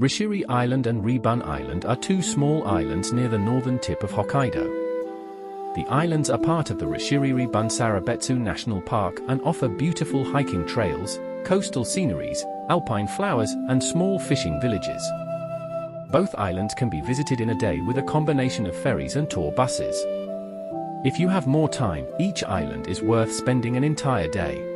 Rishiri Island and Rebun Island are two small islands near the northern tip of Hokkaido. The islands are part of the Rishiri-Rebun-Sarobetsu National Park and offer beautiful hiking trails, coastal sceneries, alpine flowers, and small fishing villages. Both islands can be visited in a day with a combination of ferries and tour buses. If you have more time, each island is worth spending an entire day.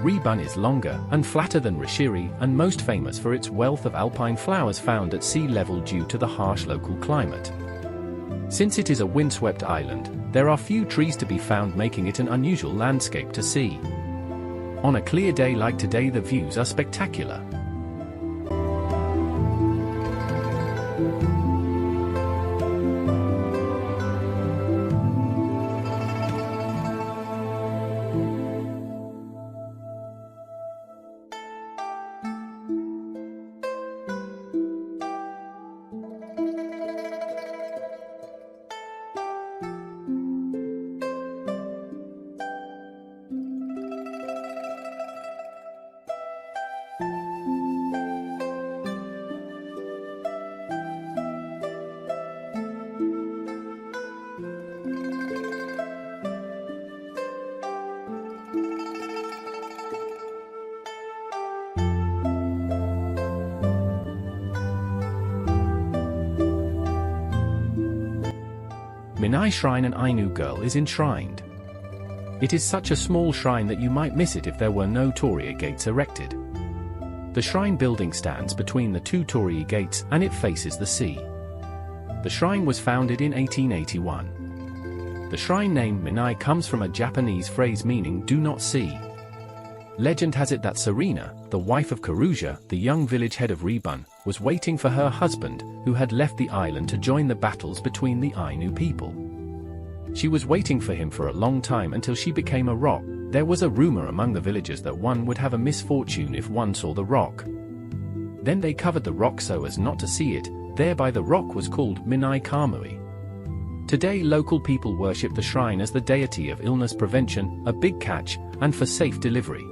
Rebun is longer and flatter than Rishiri and most famous for its wealth of alpine flowers found at sea level due to the harsh local climate. Since it is a windswept island, there are few trees to be found, making it an unusual landscape to see. On a clear day like today, the views are spectacular. Minai Shrine, an Ainu girl, is enshrined. It is such a small shrine that you might miss it if there were no torii gates erected. The shrine building stands between the two torii gates and it faces the sea. The shrine was founded in 1881. The shrine name Minai comes from a Japanese phrase meaning "do not see." Legend has it that Serena, the wife of Karuja, the young village head of Rebun, was waiting for her husband, who had left the island to join the battles between the Ainu people. She was waiting for him for a long time until she became a rock. There was a rumor among the villagers that one would have a misfortune if one saw the rock. Then they covered the rock so as not to see it, thereby the rock was called Minai Kamui. Today local people worship the shrine as the deity of illness prevention, a big catch, and for safe delivery.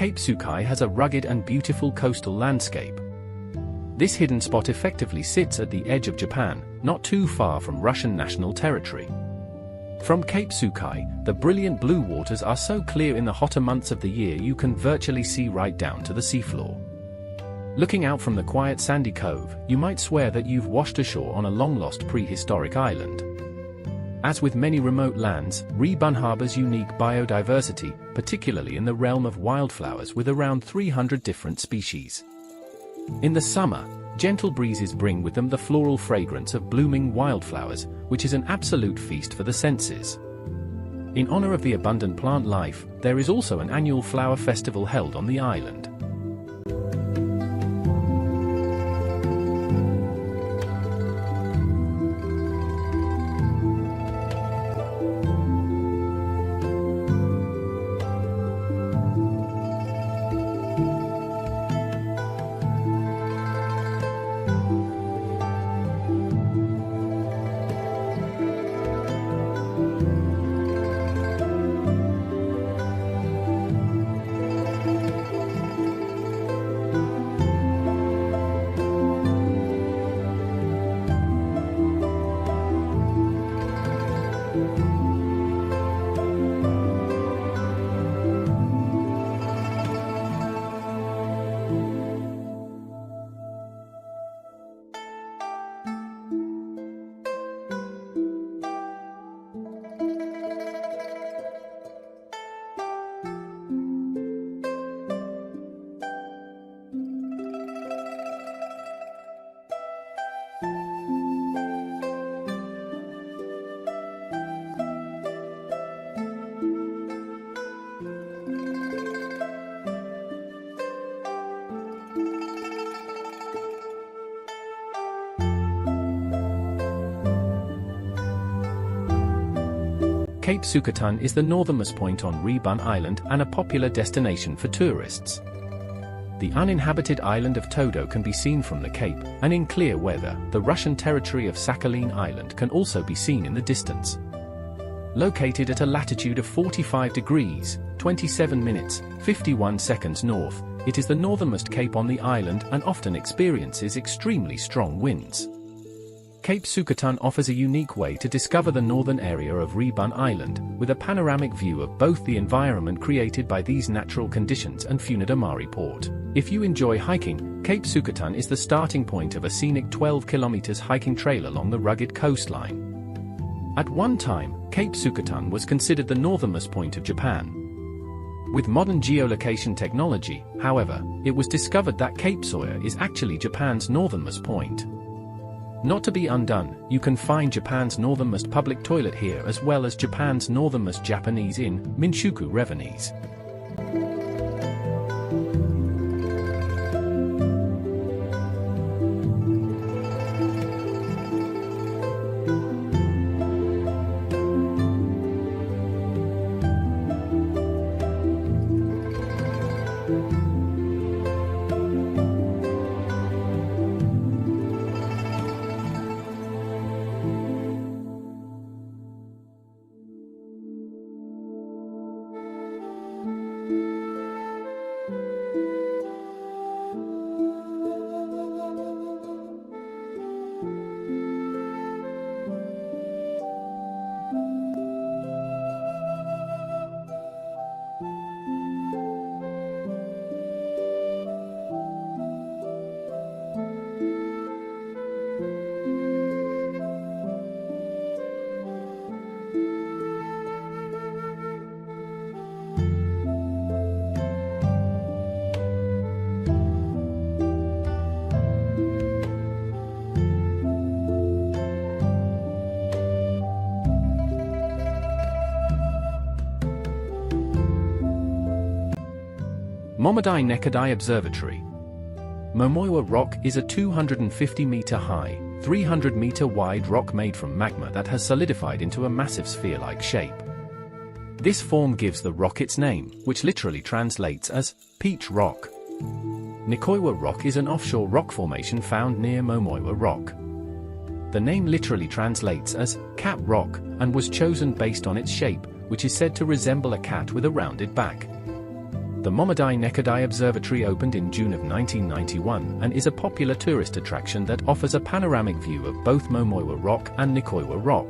Cape Sukai has a rugged and beautiful coastal landscape. This hidden spot effectively sits at the edge of Japan, not too far from Russian national territory. From Cape Sukai, the brilliant blue waters are so clear in the hotter months of the year you can virtually see right down to the seafloor. Looking out from the quiet sandy cove, you might swear that you've washed ashore on a long-lost prehistoric island. As with many remote lands, Rebun harbors unique biodiversity, particularly in the realm of wildflowers with around 300 different species. In the summer, gentle breezes bring with them the floral fragrance of blooming wildflowers, which is an absolute feast for the senses. In honor of the abundant plant life, there is also an annual flower festival held on the island. Cape Sukatan is the northernmost point on Rebun Island and a popular destination for tourists. The uninhabited island of Todo can be seen from the cape, and in clear weather, the Russian territory of Sakhalin Island can also be seen in the distance. Located at a latitude of 45 degrees, 27 minutes, 51 seconds north, it is the northernmost cape on the island and often experiences extremely strong winds. Cape Sukatan offers a unique way to discover the northern area of Rebun Island, with a panoramic view of both the environment created by these natural conditions and Funidamari port. If you enjoy hiking, Cape Sukatan is the starting point of a scenic 12 kilometers hiking trail along the rugged coastline. At one time, Cape Sukatan was considered the northernmost point of Japan. With modern geolocation technology, however, it was discovered that Cape Soya is actually Japan's northernmost point. Not to be undone, you can find Japan's northernmost public toilet here as well as Japan's northernmost Japanese inn, Minshuku Revenese. Momodai Nekadai Observatory. Momoiwa Rock is a 250-meter-high, 300-meter-wide rock made from magma that has solidified into a massive sphere-like shape. This form gives the rock its name, which literally translates as Peach Rock. Nikoiwa Rock is an offshore rock formation found near Momoiwa Rock. The name literally translates as Cat Rock and was chosen based on its shape, which is said to resemble a cat with a rounded back. The Momodai Nekadai Observatory opened in June of 1991 and is a popular tourist attraction that offers a panoramic view of both Momoiwa Rock and Nikoiwa Rock.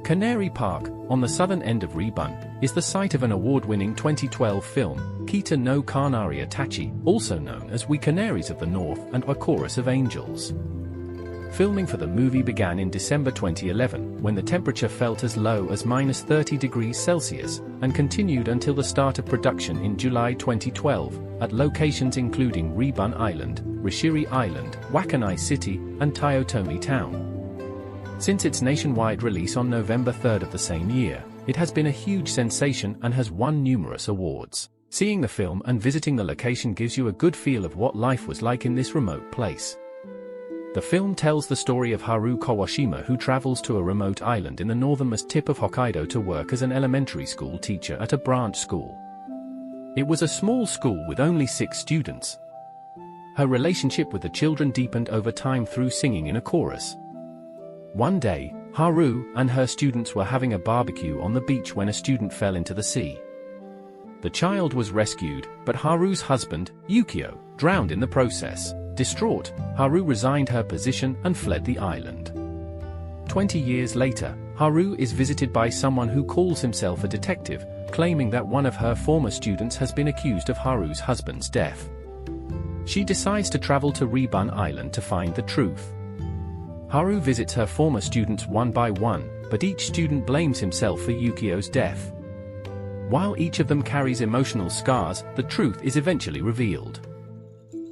Canary Park, on the southern end of Rebun, is the site of an award-winning 2012 film, Kita no Kanaria Tachi, also known as We Canaries of the North and A Chorus of Angels. Filming for the movie began in December 2011, when the temperature felt as low as -30 degrees Celsius, and continued until the start of production in July 2012, at locations including Rebun Island, Rishiri Island, Wakanai City, and Toyotomi Town. Since its nationwide release on November 3 of the same year, it has been a huge sensation and has won numerous awards. Seeing the film and visiting the location gives you a good feel of what life was like in this remote place. The film tells the story of Haru Kawashima, who travels to a remote island in the northernmost tip of Hokkaido to work as an elementary school teacher at a branch school. It was a small school with only 6 students. Her relationship with the children deepened over time through singing in a chorus. One day, Haru and her students were having a barbecue on the beach when a student fell into the sea. The child was rescued, but Haru's husband, Yukio, drowned in the process. Distraught, Haru resigned her position and fled the island. 20 years later, Haru is visited by someone who calls himself a detective, claiming that one of her former students has been accused of Haru's husband's death. She decides to travel to Rebun Island to find the truth. Haru visits her former students one by one, but each student blames himself for Yukio's death. While each of them carries emotional scars, the truth is eventually revealed.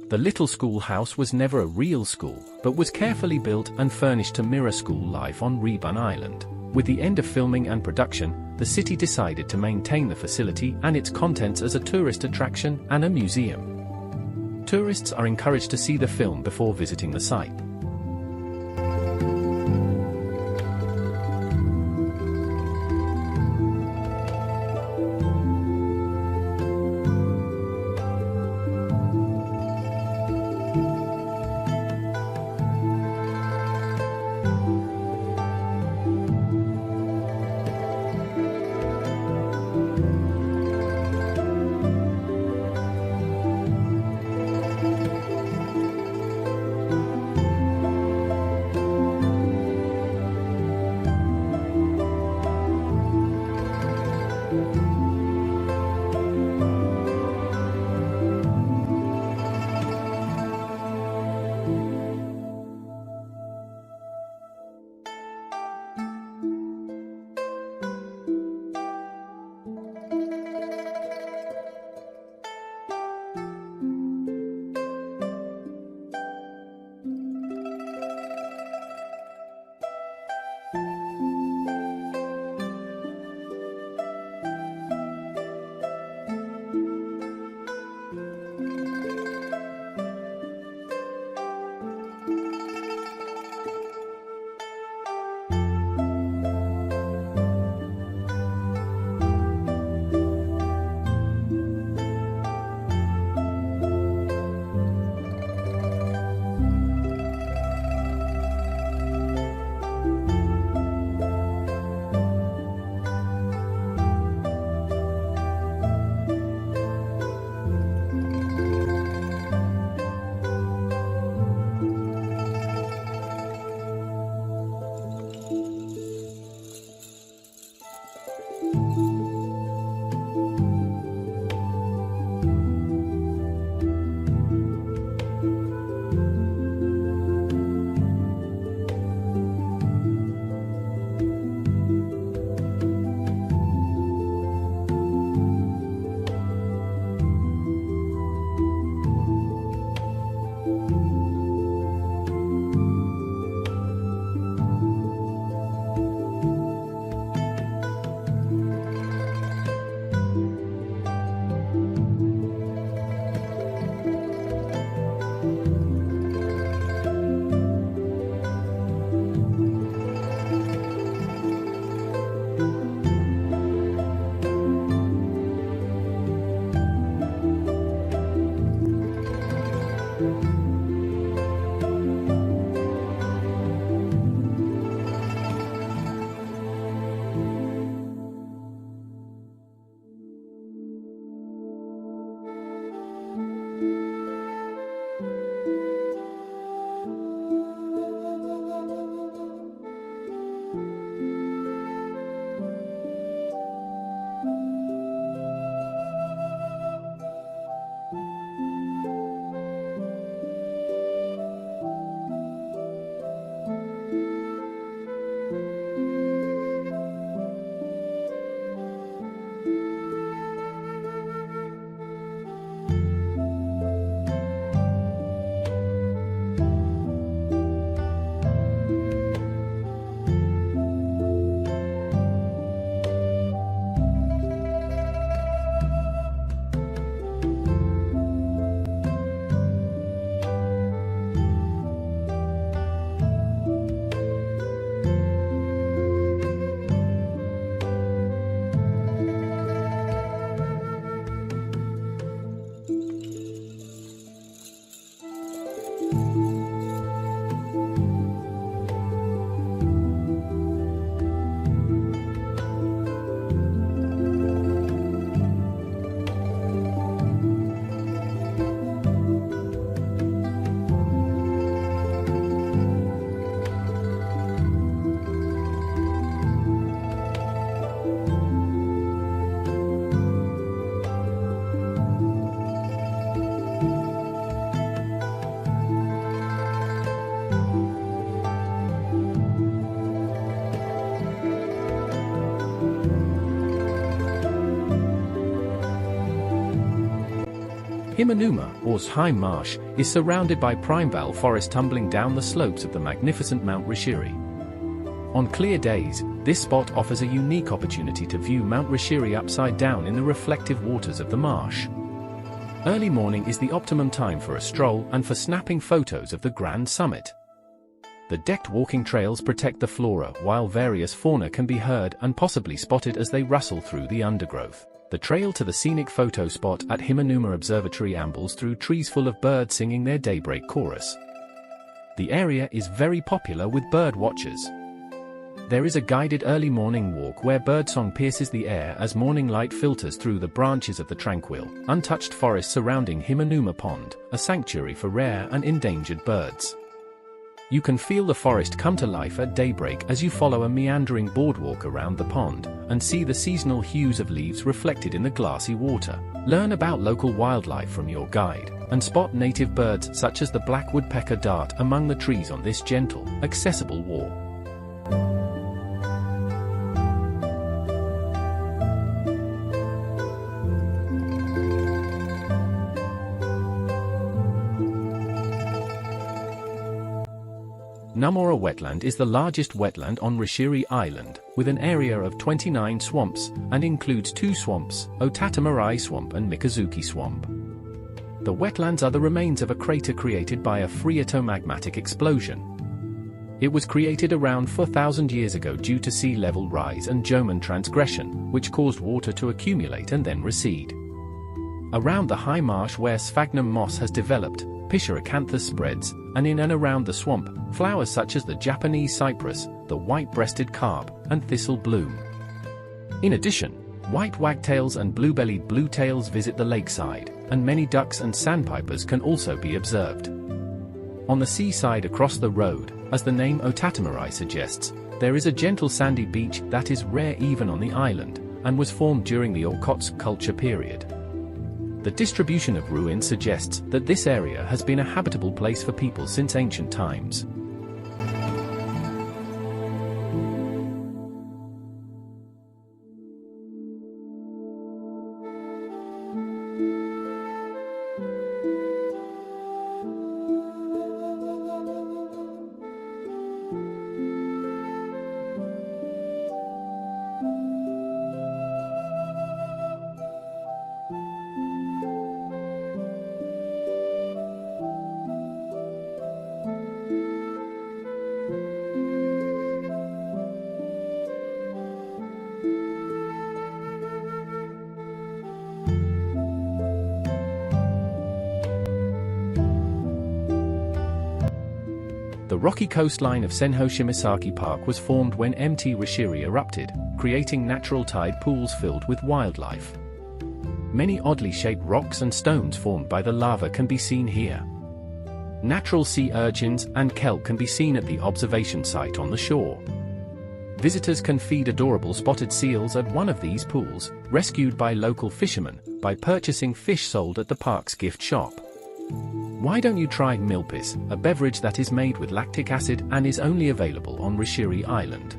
The little schoolhouse was never a real school, but was carefully built and furnished to mirror school life on Rebun Island. With the end of filming and production, the city decided to maintain the facility and its contents as a tourist attraction and a museum. Tourists are encouraged to see the film before visiting the site. Himanuma, or High Marsh, is surrounded by primeval forest tumbling down the slopes of the magnificent Mount Rishiri. On clear days, this spot offers a unique opportunity to view Mount Rishiri upside down in the reflective waters of the marsh. Early morning is the optimum time for a stroll and for snapping photos of the grand summit. The decked walking trails protect the flora while various fauna can be heard and possibly spotted as they rustle through the undergrowth. The trail to the scenic photo spot at Himanuma Observatory ambles through trees full of birds singing their daybreak chorus. The area is very popular with bird watchers. There is a guided early morning walk where birdsong pierces the air as morning light filters through the branches of the tranquil, untouched forest surrounding Himanuma Pond, a sanctuary for rare and endangered birds. You can feel the forest come to life at daybreak as you follow a meandering boardwalk around the pond, and see the seasonal hues of leaves reflected in the glassy water. Learn about local wildlife from your guide, and spot native birds such as the black woodpecker dart among the trees on this gentle, accessible walk. Namora Wetland is the largest wetland on Rishiri Island, with an area of 29 swamps, and includes 2 swamps, Otatamarai Swamp and Mikazuki Swamp. The wetlands are the remains of a crater created by a phreatomagmatic explosion. It was created around 4,000 years ago due to sea level rise and Jomon transgression, which caused water to accumulate and then recede. Around the high marsh where sphagnum moss has developed, Pisciacanthus spreads, and in and around the swamp, flowers such as the Japanese cypress, the white-breasted carp, and thistle bloom. In addition, white wagtails and blue-bellied bluetails visit the lakeside, and many ducks and sandpipers can also be observed. On the seaside across the road, as the name Otatamarai suggests, there is a gentle sandy beach that is rare even on the island, and was formed during the Okhotsk culture period. The distribution of ruins suggests that this area has been a habitable place for people since ancient times. The rocky coastline of Senho Shimisaki Park was formed when Mt. Rishiri erupted, creating natural tide pools filled with wildlife. Many oddly shaped rocks and stones formed by the lava can be seen here. Natural sea urchins and kelp can be seen at the observation site on the shore. Visitors can feed adorable spotted seals at one of these pools, rescued by local fishermen, by purchasing fish sold at the park's gift shop. Why don't you try milpis, a beverage that is made with lactic acid and is only available on Rishiri Island?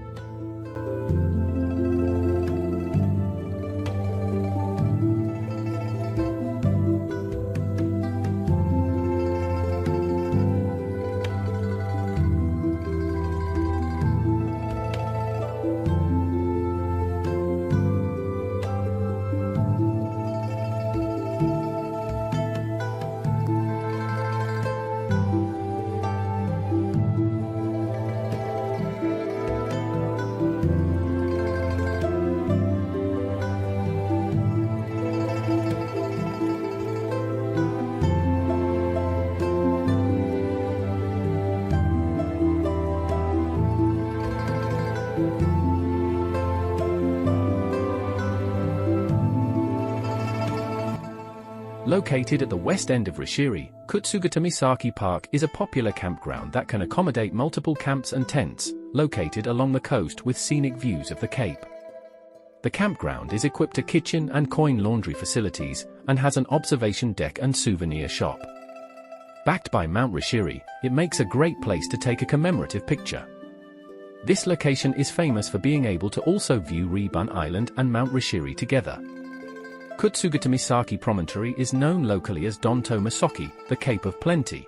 Located at the west end of Rishiri, Kutsugata-Misaki Park is a popular campground that can accommodate multiple camps and tents, located along the coast with scenic views of the Cape. The campground is equipped to kitchen and coin laundry facilities, and has an observation deck and souvenir shop. Backed by Mount Rishiri, it makes a great place to take a commemorative picture. This location is famous for being able to also view Rebun Island and Mount Rishiri together. Kutsugatamisaki Promontory is known locally as Donto Masoki, the Cape of Plenty.